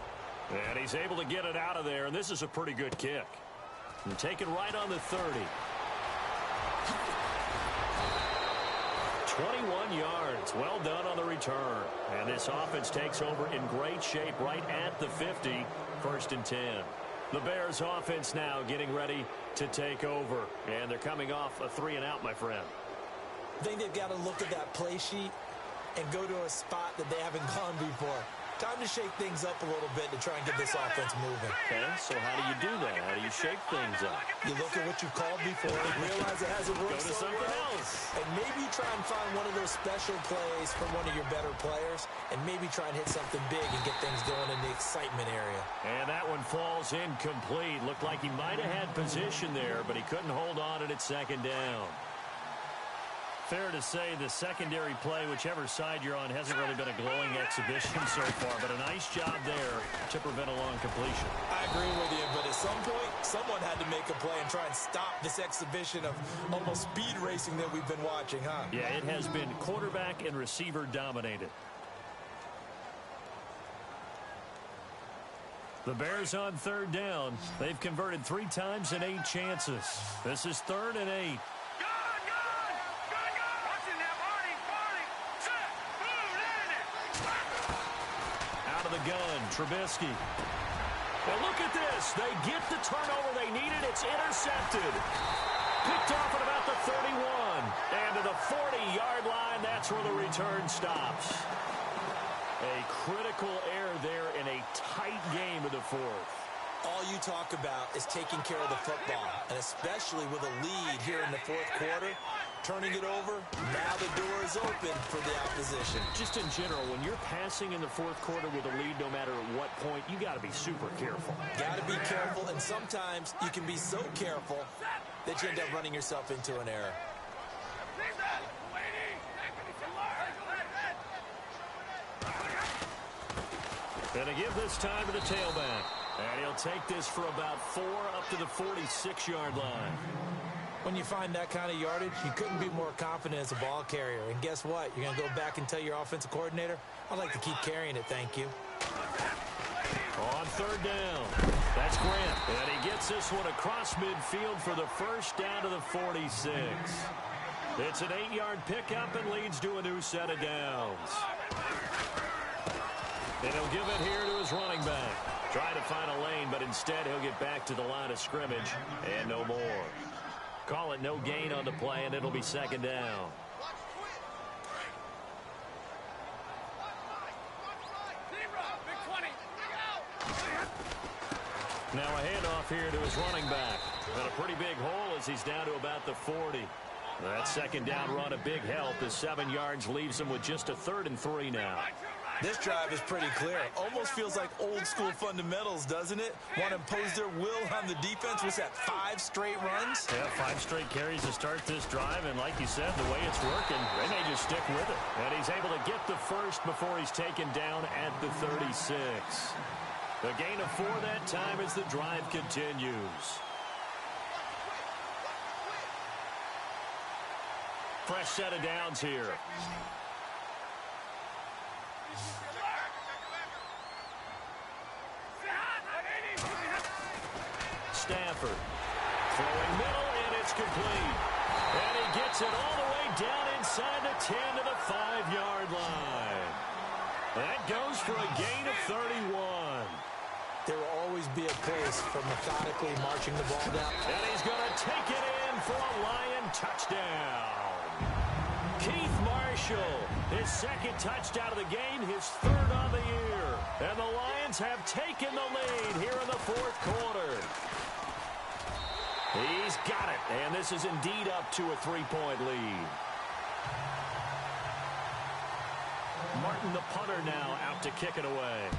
And he's able to get it out of there, and this is a pretty good kick. And take it right on the 30. 21 yards. Well done on the return. And this offense takes over in great shape right at the 50. 1st and 10. The Bears offense now getting ready to take over. And they're coming off a 3-and-out, my friend. I think they've got to look at that play sheet and go to a spot that they haven't gone before. Time to shake things up a little bit to try and get this offense moving. Okay, so how do you do that? How do you shake things up? You look at what you've called before and realize it hasn't worked Go to so something well. else. And maybe try and find one of those special plays from one of your better players and maybe try and hit something big and get things going in the excitement area. And that one falls incomplete. Looked like he might have had position there, but he couldn't hold on it at 2nd down. Fair to say the secondary play, whichever side you're on, hasn't really been a glowing exhibition so far, but a nice job there to prevent a long completion. I agree with you, but at some point, someone had to make a play and try and stop this exhibition of almost speed racing that we've been watching, huh? Yeah, it has been quarterback and receiver dominated. The Bears on 3rd down. They've converted 3 times in 8 chances. This is 3rd and 8. Out of the gun, Trubisky. Well, look at this. They get the turnover they needed. It's intercepted. Picked off at about the 31. And to the 40-yard line, that's where the return stops. A critical error there in a tight game of the 4th. All you talk about is taking care of the football, and especially with a lead here in the 4th quarter, turning it over, now the door is open for the opposition. Just in general, when you're passing in the 4th quarter with a lead, no matter at what point, you got to be super careful. Got to be careful, and sometimes you can be so careful that you end up running yourself into an error. And to give this time to the tailback. And he'll take this for about 4 up to the 46-yard line. When you find that kind of yardage, you couldn't be more confident as a ball carrier. And guess what? You're going to go back and tell your offensive coordinator, I'd like to keep carrying it, thank you. On 3rd down, that's Grant. And he gets this one across midfield for the 1st down to the 46. It's an 8-yard pickup and leads to a new set of downs. And he'll give it here to his running back. Try to find a lane, but instead he'll get back to the line of scrimmage and no more. Call it no gain on the play, and it'll be 2nd down. Now a handoff here to his running back. And a pretty big hole as he's down to about the 40. That 2nd down run a big help as 7 yards leaves him with just a 3rd and 3 now. This drive is pretty clear. Almost feels like old school fundamentals, doesn't it? Want to impose their will on the defense. Was that 5 straight runs? Yeah, 5 straight carries to start this drive, and like you said, the way it's working, they may just stick with it. And he's able to get the first before he's taken down at the 36. The gain of 4 that time as the drive continues. Fresh set of downs here. Stafford throwing middle, and it's complete. And he gets it all the way down inside the 10 to the 5-yard line. That goes for a gain of 31. There will always be a place for methodically marching the ball down. And he's going to take it in for a Lion touchdown. Keith Marshall, his 2nd touchdown of the game, his 3rd on the year. And the Lions have taken the lead here in the 4th quarter. He's got it, and this is indeed up to a 3-point lead. Martin, the punter, now out to kick it away.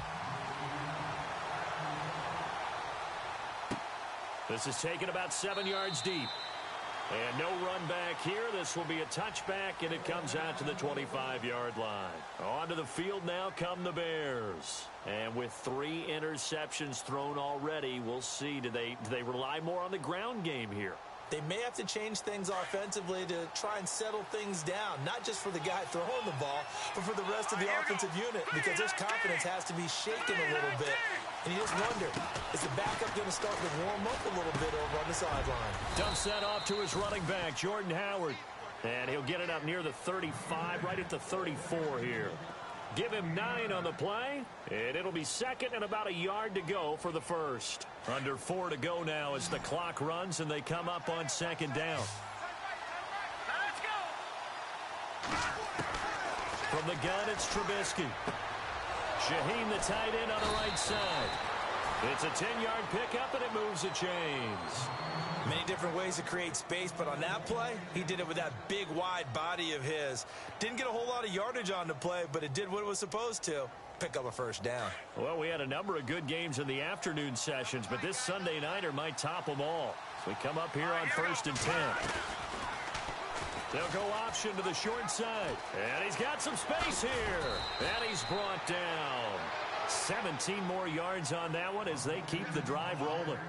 This is taken about 7 yards deep. And no run back here. This will be a touchback, and it comes out to the 25-yard line. Onto the field now come the Bears. And with 3 interceptions thrown already, we'll see. Do they rely more on the ground game here? They may have to change things offensively to try and settle things down, not just for the guy throwing the ball, but for the rest of the offensive unit, because his confidence has to be shaken a little bit. And you just wonder, is the backup going to start to warm up a little bit over on the sideline? Dumps that off to his running back, Jordan Howard. And he'll get it up near the 35, right at the 34 here. Give him 9 on the play, and it'll be second and about a yard to go for the first. Under 4 to go now as the clock runs, and they come up on second down. Let's go. From the gun, it's Trubisky. Shaheen, the tight end, on the right side. It's a 10-yard pickup, and it moves the chains. Many different ways to create space, but on that play, he did it with that big, wide body of his. Didn't get a whole lot of yardage on the play, but it did what it was supposed to. Pick up a first down. Well, we had a number of good games in the afternoon sessions, but this Sunday nighter might top them all. So we come up here on 1st and 10. They'll go option to the short side. And he's got some space here. And he's brought down. 17 more yards on that one as they keep the drive rolling.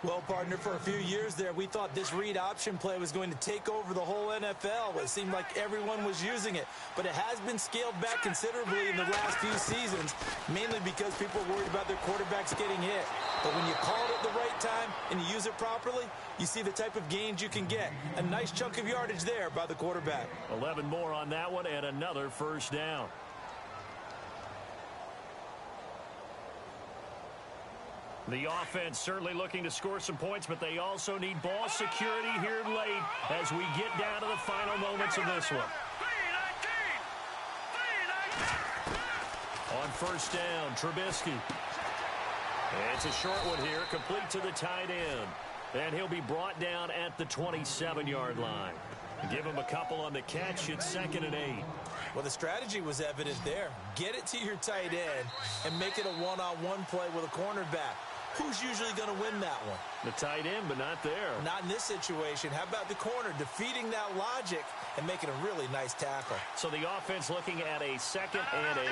Well, partner, for a few years there, we thought this read option play was going to take over the whole NFL. It seemed like everyone was using it. But it has been scaled back considerably in the last few seasons, mainly because people are worried about their quarterbacks getting hit. But when you call it at the right time and you use it properly, you see the type of gains you can get. A nice chunk of yardage there by the quarterback. 11 more on that one and another first down. The offense certainly looking to score some points, but they also need ball security here late as we get down to the final moments of this one. On first down, Trubisky. It's a short one here, complete to the tight end. And he'll be brought down at the 27-yard line. Give him a couple on the catch. It's 2nd and 8. Well, the strategy was evident there. Get it to your tight end and make it a one-on-one play with a cornerback. Who's usually going to win that one? The tight end, but not there. Not in this situation. How about the corner defeating that logic and making a really nice tackle? So the offense looking at a 2nd and 8.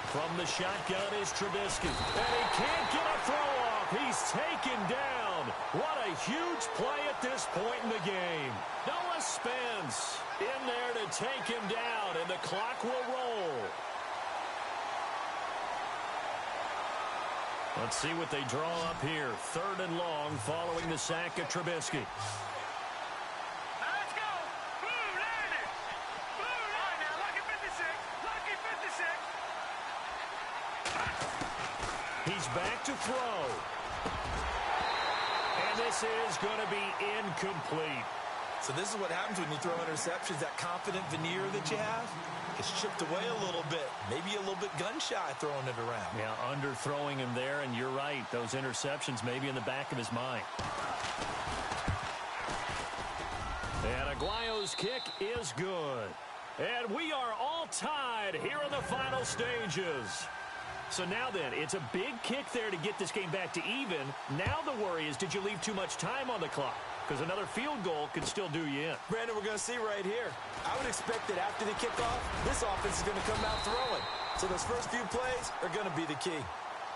From the shotgun is Trubisky. And he can't get a throw off. He's taken down. What a huge play at this point in the game. Noah Spence in there to take him down, and the clock will roll. Let's see what they draw up here. 3rd and long following the sack of Trubisky. Let's go. Blue landed. Blue line now. Lucky 56. Lucky 56. He's back to throw. And this is going to be incomplete. So this is what happens when you throw interceptions. That confident veneer that you have, it's chipped away a little bit. Maybe a little bit gun-shy throwing it around. Yeah, underthrowing him there, and you're right. Those interceptions may be in the back of his mind. And Aguayo's kick is good. And we are all tied here in the final stages. So now then, it's a big kick there to get this game back to even. Now the worry is, did you leave too much time on the clock? Because another field goal could still do you in. Brandon, we're going to see right here. I would expect that after the kickoff, this offense is going to come out throwing. So those first few plays are going to be the key.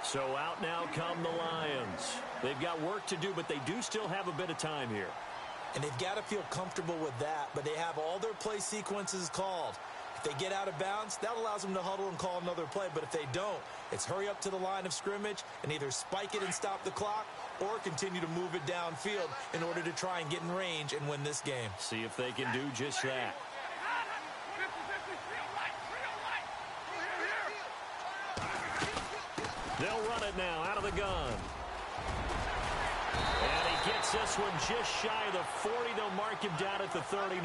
So out now come the Lions. They've got work to do, but they do still have a bit of time here. And they've got to feel comfortable with that, but they have all their play sequences called. If they get out of bounds, that allows them to huddle and call another play. But if they don't, it's hurry up to the line of scrimmage and either spike it and stop the clock or continue to move it downfield in order to try and get in range and win this game. See if they can do just that. They'll run it now out of the gun. And he gets this one just shy of the 40. They'll mark him down at the 39.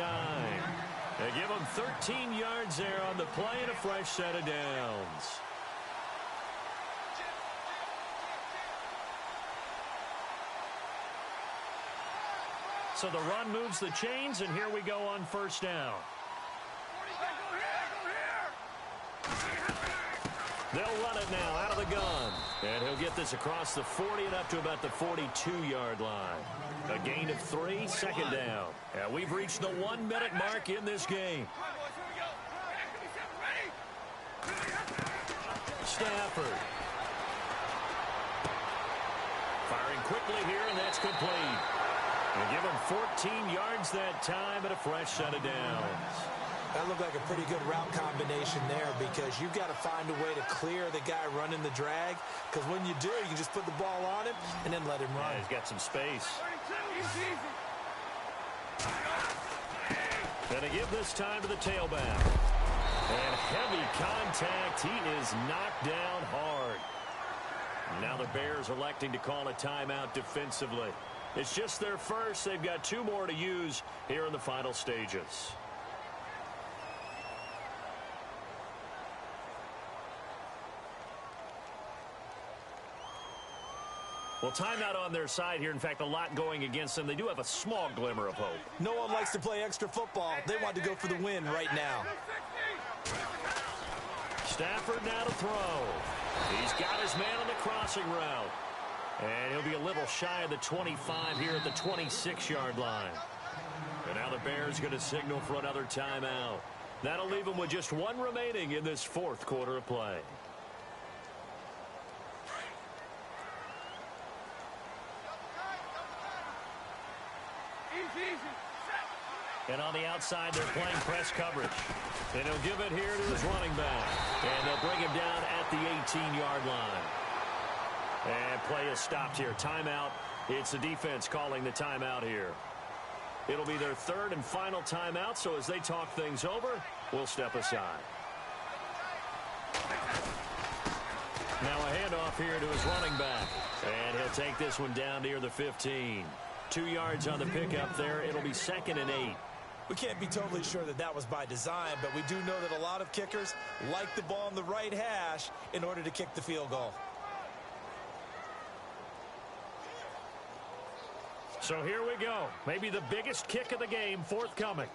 They give him 13 yards there on the play and a fresh set of downs. So the run moves the chains, and here we go on first down. They'll run it now out of the gun. And he'll get this across the 40 and up to about the 42-yard line. A gain of 3, second down. And we've reached the 1-minute mark in this game. Stafford. Firing quickly here, and that's complete. And give him 14 yards that time and a fresh set of downs. That looked like a pretty good route combination there because you've got to find a way to clear the guy running the drag, because when you do, you can just put the ball on him and then let him run. Yeah, he's got some space. Gonna give this time to the tailback. And heavy contact. He is knocked down hard. Now the Bears electing to call a timeout defensively. It's just their first. They've got 2 more to use here in the final stages. Well, timeout on their side here. In fact, a lot going against them. They do have a small glimmer of hope. No one likes to play extra football. They want to go for the win right now. Stafford now to throw. He's got his man on the crossing route. And he'll be a little shy of the 25 here at the 26-yard line. And now the Bears going to signal for another timeout. That'll leave them with just 1 remaining in this 4th quarter of play. And on the outside, they're playing press coverage. And he'll give it here to his running back. And they'll bring him down at the 18-yard line. And play is stopped here. Timeout. It's the defense calling the timeout here. It'll be their 3rd and final timeout, so as they talk things over, we'll step aside. Now a handoff here to his running back. And he'll take this one down near the 15. 2 yards on the pickup there. It'll be 2nd and 8. We can't be totally sure that that was by design, but we do know that a lot of kickers like the ball on the right hash in order to kick the field goal. So here we go. Maybe the biggest kick of the game forthcoming.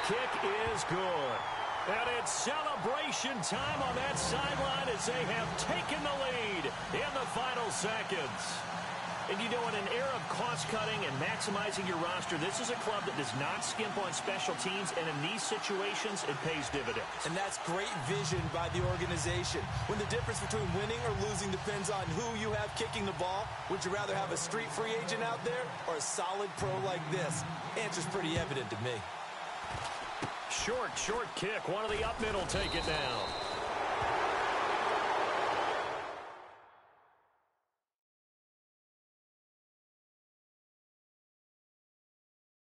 Kick is good. And it's celebration time on that sideline as they have taken the lead in the final seconds. And you know, in an era of cost-cutting and maximizing your roster, this is a club that does not skimp on special teams, and in these situations, it pays dividends. And that's great vision by the organization. When the difference between winning or losing depends on who you have kicking the ball, would you rather have a street free agent out there or a solid pro like this? Answer's pretty evident to me. Short kick. One of the up men will take it down.